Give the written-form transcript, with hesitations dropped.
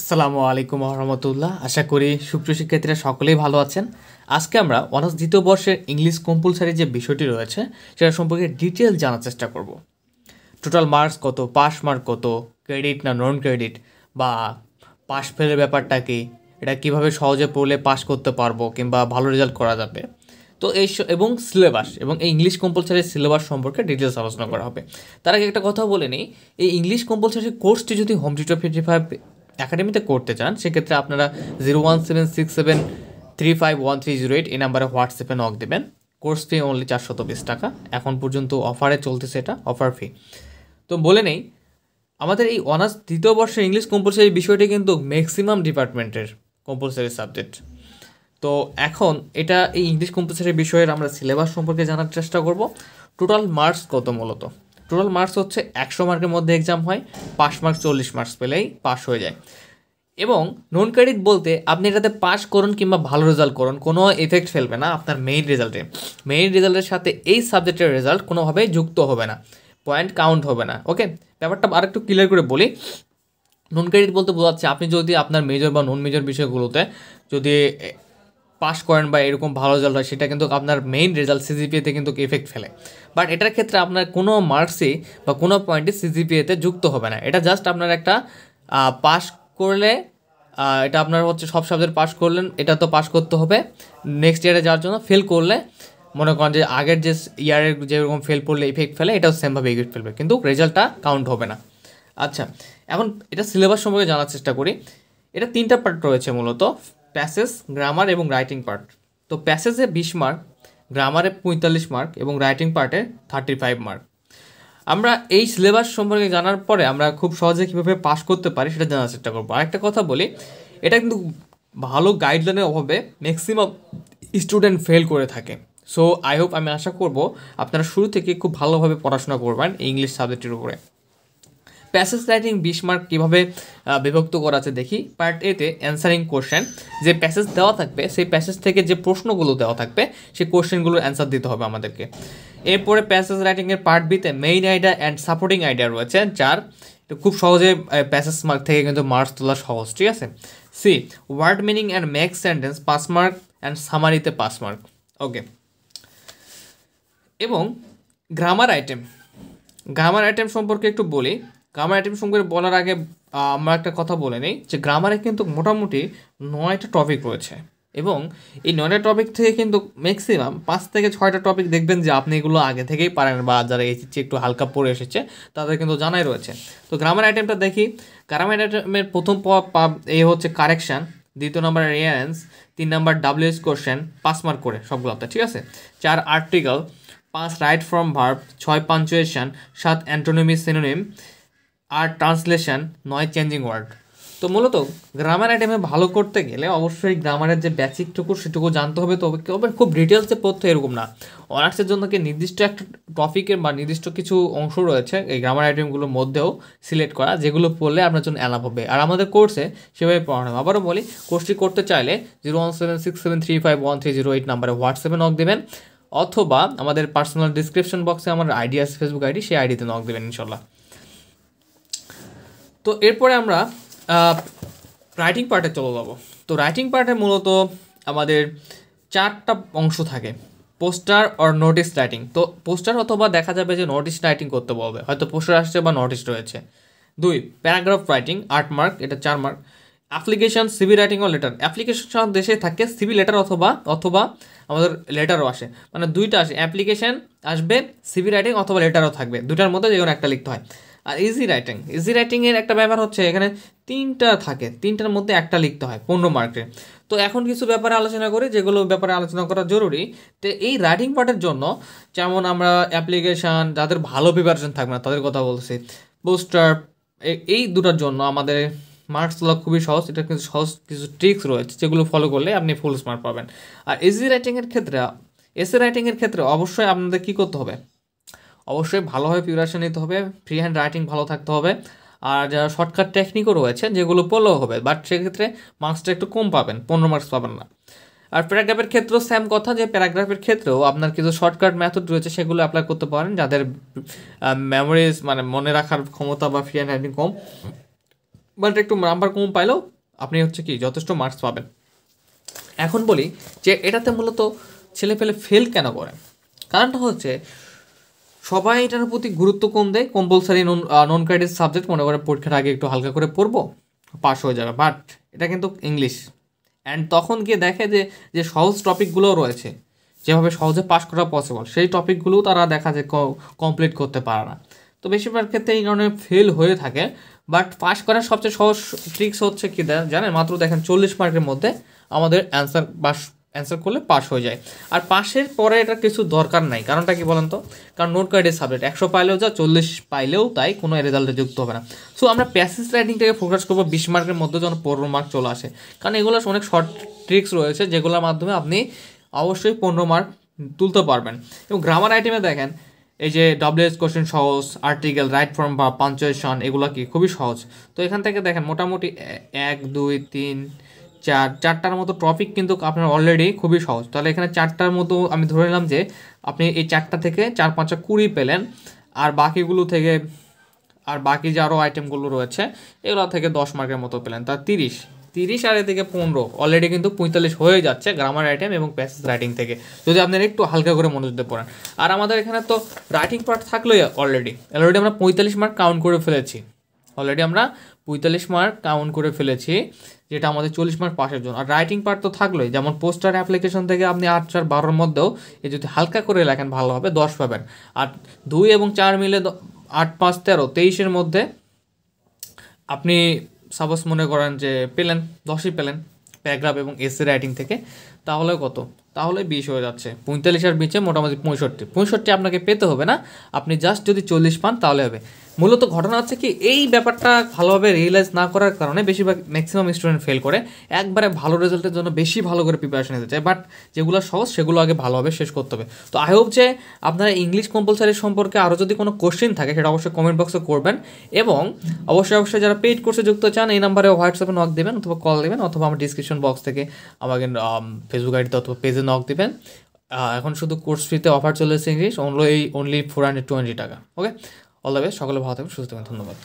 আসসালামু আলাইকুম রহমতুল্লাহ। আশা করি সুপ্রিয় শিক্ষার্থীরা সকলেই ভালো আছেন। আজকে আমরা অনার্স দ্বিতীয় বর্ষের ইংলিশ কম্পালসারি যে বিষয়টি রয়েছে সেটা সম্পর্কে ডিটেল জানার চেষ্টা করব। টোটাল মার্কস কত, পাস মার্ক কত, ক্রেডিট না নন ক্রেডিট, বা পাস ফেলের ব্যাপারটা কি, এটা কিভাবে সহজে পড়লে পাস করতে পারবো কিংবা ভালো রেজাল্ট করা যাবে। তো এবং সিলেবাস এবং এই ইংলিশ কম্পালসারি সিলেবাস সম্পর্কে ডিটেলস আলোচনা করা হবে। তার আগে একটা কথা বলে নিই, এই ইংলিশ কম্পালসারি কোর্সটি যদি হোম টিউটর 55 একাডেমিতে করতে চান সেক্ষেত্রে আপনারা 01767351308 এই নাম্বারে হোয়াটসঅ্যাপে নক দেবেন। কোর্স ফি অনলি 420 টাকা। এখন পর্যন্ত অফারে চলতেছে, এটা অফার ফি। তো বলে নেই, আমাদের এই অনার্স দ্বিতীয় বর্ষের ইংলিশ কম্পালসারি বিষয়টি কিন্তু ম্যাক্সিমাম ডিপার্টমেন্টের কম্পালসারি সাবজেক্ট। তো এখন এটা এই ইংলিশ কম্পালসারি বিষয়ের আমরা সিলেবাস সম্পর্কে জানার চেষ্টা করব। টোটাল মার্কস কত? মূলত টোটাল মার্কস হচ্ছে 100 মার্কের মধ্যে এক্সাম হয়, পাস মার্কস 40 মার্কস পেলেই পাস হয়ে যায়। এবং নন ক্রেডিট বলতে আপনি এটাতে পাস করুন কিংবা ভালো রেজাল্ট করুন, কোনো এফেক্ট ফেলবে না আপনার মেইন রেজাল্টে। মেইন রেজাল্টের সাথে এই সাবজেক্টের রেজাল্ট কোনোভাবেই যুক্ত হবে না, পয়েন্ট কাউন্ট হবে না। ওকে, ব্যাপারটা আরেকটু ক্লিয়ার করে বলি। নন ক্রেডিট বলতে বোঝাচ্ছে আপনি যদি আপনার মেজর বা নন মেজর বিষয়গুলোতে যদি পাস করেন বা এরকম ভালো রেজাল্ট হয়, সেটা কিন্তু আপনার মেইন রেজাল্ট সিজিপিএতে কিন্তু এফেক্ট ফেলে। বাট এটার ক্ষেত্রে আপনার কোনো মার্কসই বা কোনো পয়েন্টই সিজিপিএতে যুক্ত হবে না। এটা জাস্ট আপনার একটা পাস করলে, এটা আপনার হচ্ছে সব সাবজেক্ট পাস করলেন, এটা তো পাস করতে হবে নেক্সট ইয়ারে যাওয়ার জন্য। ফেল করলে মনে করেন যে আগের যে ইয়ারের যেরকম ফেল পড়লে ইফেক্ট ফেলে, এটাও সেমভাবে ইফেক্ট ফেলবে, কিন্তু রেজাল্টটা কাউন্ট হবে না। আচ্ছা, এখন এটা সিলেবাস সম্পর্কে জানার চেষ্টা করি। এটা 3টা পার্ট রয়েছে মূলত, প্যাসেজ, গ্রামার এবং রাইটিং পার্ট। তো প্যাসেজে 20 মার্ক, গ্রামারে 45 মার্ক এবং রাইটিং পার্টে 35 মার্ক। আমরা এই সিলেবাস সম্পর্কে জানার পরে আমরা খুব সহজে কীভাবে পাস করতে পারি সেটা জানার চেষ্টা করবো। আরেকটা কথা বলি, এটা কিন্তু ভালো গাইডলাইনের অভাবে ম্যাক্সিমাম স্টুডেন্ট ফেল করে থাকে। সো আই হোপ, আমি আশা করব আপনারা শুরু থেকে খুব ভালোভাবে পড়াশোনা করবেন ইংলিশ সাবজেক্টের উপরে। প্যাসেজ রাইটিং 20 মার্ক কীভাবে বিভক্ত করা আছে দেখি। পার্ট এতে অ্যান্সারিং কোশ্চেন, যে প্যাসেজ দেওয়া থাকবে সেই প্যাসেজ থেকে যে প্রশ্নগুলো দেওয়া থাকবে সেই কোশ্চেনগুলোর অ্যান্সার দিতে হবে আমাদেরকে। এরপরে প্যাসেজ রাইটিংয়ের পার্ট বিতে main idea and supporting idea রয়েছে, যার খুব সহজে প্যাসেজ মার্ক থেকে কিন্তু মার্কস তোলা সহজ, ঠিক আছে। C word meaning and make sentence 5 mark and সামারিতে 5 মার্ক। ওকে, এবং গ্রামার আইটেম সম্পর্কে একটু বলি। গ্রামার আইটেম সম্পর্কে বলার আগে আমরা একটা কথা বলে নিই যে গ্রামারে কিন্তু মোটামুটি 9টা টপিক রয়েছে, এবং এই 9টা টপিক থেকে কিন্তু ম্যাক্সিমাম 5 থেকে 6টা টপিক দেখবেন যে আপনি এগুলো আগে থেকেই পারেন, বা যারা এসেছে একটু হালকা পড়ে এসেছে তাদের কিন্তু জানাই রয়েছে। তো গ্রামার আইটেমটা দেখি। গ্রামার আইটেমের প্রথম এই হচ্ছে correction, 2 number rearrange, 3 number WH question, 5 mark করে সবগুলোতে, ঠিক আছে। 4 article, 5 right from verb, 6 punctuation, 7 antonym synonym, 8 translation, 9 changing word. তো মূলত গ্রামার আইটেমে ভালো করতে গেলে অবশ্যই গ্রামারের যে বেসিকটুকু সেটুকু জানতে হবে। তবে খুব ডিটেলসে পড়তে এরকম না। অনার্সের জন্য কি নির্দিষ্ট একটা টপিকের বা নির্দিষ্ট কিছু অংশ রয়েছে এই গ্রামার আইটেমগুলোর মধ্যেও সিলেক্ট করা, যেগুলো পড়লে আপনার জন্য অ্যালাপ হবে। আর আমাদের কোর্সে সেভাবে পড়ানো হবে। আবারও বলি, কোর্সটি করতে চাইলে 01767351308 নাম্বারে হোয়াটসঅ্যাপে নক দেবেন, অথবা আমাদের পার্সোনাল ডিসক্রিপশন বক্সে আমার আইডি আছে, ফেসবুক আইডি, সেই আইডিতে নক দেবেন ইনশাল্লাহ। তো এরপরে আমরা রাইটিং পার্টে চলে যাব। তো রাইটিং পার্টে মূলত আমাদের 4টা অংশ থাকে, পোস্টার অর নোটিস রাইটিং। তো পোস্টার অথবা দেখা যাবে যে নোটিস রাইটিং করতে বলবে, হয়তো পোস্টার আসছে বা নোটিস রয়েছে। 2 প্যারাগ্রাফ রাইটিং 8 মার্ক, এটা 4 মার্ক। অ্যাপ্লিকেশন, সিভি রাইটিং ও লেটার। অ্যাপ্লিকেশন দেশে থাকে সিভি লেটার অথবা আমাদের লেটারও আসে, মানে 2টা আসে, অ্যাপ্লিকেশন আসবে, সিভি রাইটিং অথবা লেটারও থাকবে, 2টার মধ্যে যে কোনো একটা লিখতে হয়। আর ইজি রাইটিংয়ের একটা ব্যাপার হচ্ছে এখানে 3টা থাকে, 3টার মধ্যে একটা লিখতে হয় 15 মার্কের। তো এখন কিছু ব্যাপারে আলোচনা করি যেগুলো ব্যাপারে আলোচনা করা জরুরি। তো এই রাইটিং পার্টের জন্য যেমন আমরা অ্যাপ্লিকেশান, যাদের ভালো প্রিপারেশন থাকবে না তাদের কথা বলছি, পোস্টার, এই দুটার জন্য আমাদের মার্কস তোলা খুবই সহজ। এটা কিন্তু সহজ কিছু ট্রিক্স রয়েছে যেগুলো ফলো করলে আপনি ফুল মার্ক পাবেন। আর এসে রাইটিংয়ের ক্ষেত্রে অবশ্যই আপনাদের কী করতে হবে? অবশ্যই ভালোভাবে প্রিপারেশন নিতে হবে, ফ্রি হ্যান্ড রাইটিং ভালো থাকতে হবে, আর যারা শর্টকাট টেকনিকও রয়েছে যেগুলো পড়লেও হবে, বাট সেক্ষেত্রে মার্কসটা একটু কম পাবেন, 15 মার্কস পাবেন না। আর প্যারাগ্রাফের ক্ষেত্রেও সেম কথা, যে প্যারাগ্রাফের ক্ষেত্রেও আপনার কিছু শর্টকাট মেথড রয়েছে সেগুলো অ্যাপ্লাই করতে পারেন যাদের মেমোরিজ মানে মনে রাখার ক্ষমতা বা free hand writing com, but একটু নাম্বার কম পাইলেও আপনি হচ্ছে কি যথেষ্ট মার্কস পাবেন। এখন বলি যে এটাতে মূলত ছেলেপেলে ফেল কেন করে। কারণটা হচ্ছে সবাই এটার প্রতি গুরুত্ব কম দেয়। কম্পালসারি নন ক্রেডিট সাবজেক্ট মনে করে পরীক্ষার আগে একটু হালকা করে পড়বো, পাস হয়ে যাবে। বাট এটা কিন্তু ইংলিশ, অ্যান্ড তখন গিয়ে দেখে যে যে সহজ টপিকগুলোও রয়েছে, যেভাবে সহজে পাস করা পসিবল, সেই টপিকগুলোও তারা দেখা যায় কমপ্লিট করতে পারে না। তো বেশিরভাগ ক্ষেত্রে এই কারণে ফেল হয়ে থাকে। বাট পাস করার সবচেয়ে সহজ ট্রিক্স হচ্ছে কি জানেন, মাত্র দেখেন 40 মার্কের মধ্যে আমাদের অ্যান্সার করলে পাস হয়ে যায়। আর পাশের পরে এটা কিছু দরকার নাই। কারণটা কি বলেন তো? কারণ নোট কার্ডের সাবজেক্ট 100 পাইলেও যা, 40 পাইলেও তাই, কোনো রেজাল্টে যুক্ত হবে না। সো আমরা প্যাসেজ রাইটিংটাকে ফোকাস করবো 20 মার্কের মধ্যে যেন 15 মার্ক চলে আসে। কারণ এগুলো অনেক শর্ট ট্রিক্স রয়েছে যেগুলোর মাধ্যমে আপনি অবশ্যই 15 মার্ক তুলতে পারবেন। এবং গ্রামার আইটেমে দেখেন এই যে WH কোশ্চেন সহজ, আর্টিকেল, রাইট ফর্ম বা পাঞ্চুয়েশন, এগুলো কি খুবই সহজ। তো এখান থেকে দেখেন মোটামুটি 1 2 3 4 4টার মতো টপিক কিন্তু আপনার অলরেডি খুবই সহজ। তাহলে এখানে 4টার মতো আমি ধরে নিলাম যে আপনি এই 4টা থেকে 4 5 20 পেলেন। আর বাকিগুলো থেকে, আর বাকি যে আরও আইটেমগুলো রয়েছে এগুলো থেকে 10 মার্কের মতো পেলেন, তা 30 আর থেকে 15 অলরেডি কিন্তু 45 হয়ে যাচ্ছে গ্রামার আইটেম এবং প্যাসেজ রাইটিং থেকে, যদি আপনারা একটু হালকা করে মনোযোগ দিয়ে পড়েন। আর আমাদের এখানে তো রাইটিং পার্ট থাকলোই অলরেডি আমরা 45 মার্ক কাউন্ট করে ফেলেছি। অলরেডি আমরা 45 মার্ক কাউন্ট করে ফেলেছি, যেটা আমাদের 40 মার্ক পাসের জন্য। আর রাইটিং পার্ট তো থাকলোই, যেমন পোস্টার অ্যাপ্লিকেশন থেকে আপনি 8 4 12-র মধ্যেও এ যদি হালকা করে লেখেন ভালোভাবে 10 পাবেন। আর 2 এবং 4 মিলে 8 5 13 23-এর মধ্যে আপনি সাপোজ মনে করেন যে পেলেন 10ই পেলেন প্যারাগ্রাফ এবং এসে রাইটিং থেকে, তাহলে কত? তাহলে 20 হয়ে যাচ্ছে। 45 আর 20 মোটামুটি 65 আপনাকে পেতে হবে না, আপনি জাস্ট যদি 40 পান তাহলে হবে। মূলত ঘটনা হচ্ছে কি, এই ব্যাপারটা ভালোভাবে রিয়েলাইজ না করার কারণে বেশিরভাগ ম্যাক্সিমাম স্টুডেন্ট ফেল করে। একবারে ভালো রেজাল্টের জন্য বেশি ভালো করে প্রিপারেশন নিতে চায়, বাট যেগুলো সহজ সেগুলো আগে ভালোভাবে শেষ করতে হবে। তো আই হোপ যে আপনারা ইংলিশ কম্পালসারি সম্পর্কে আরও যদি কোনো কোশ্চেন থাকে সেটা অবশ্যই কমেন্ট বক্সে করবেন। এবং অবশ্যই যারা পেইড কোর্সে যুক্ত চান এই নাম্বারে হোয়াটসঅ্যাপে নক দেবেন অথবা কল দেবেন, অথবা আমার ডিসক্রিপশন বক্স থেকে আমাকে ফেসবুক আইডিতে অথবা পেজে নক দেবেন। এখন শুধু কোর্স ফ্রিতে অফার চলেছে ইংলিশ অনলি 420 টাকা। ওকে, অল দ্য বেস্ট, সকলে ভালো থাকবেন, সুস্থ থাকবেন, ধন্যবাদ।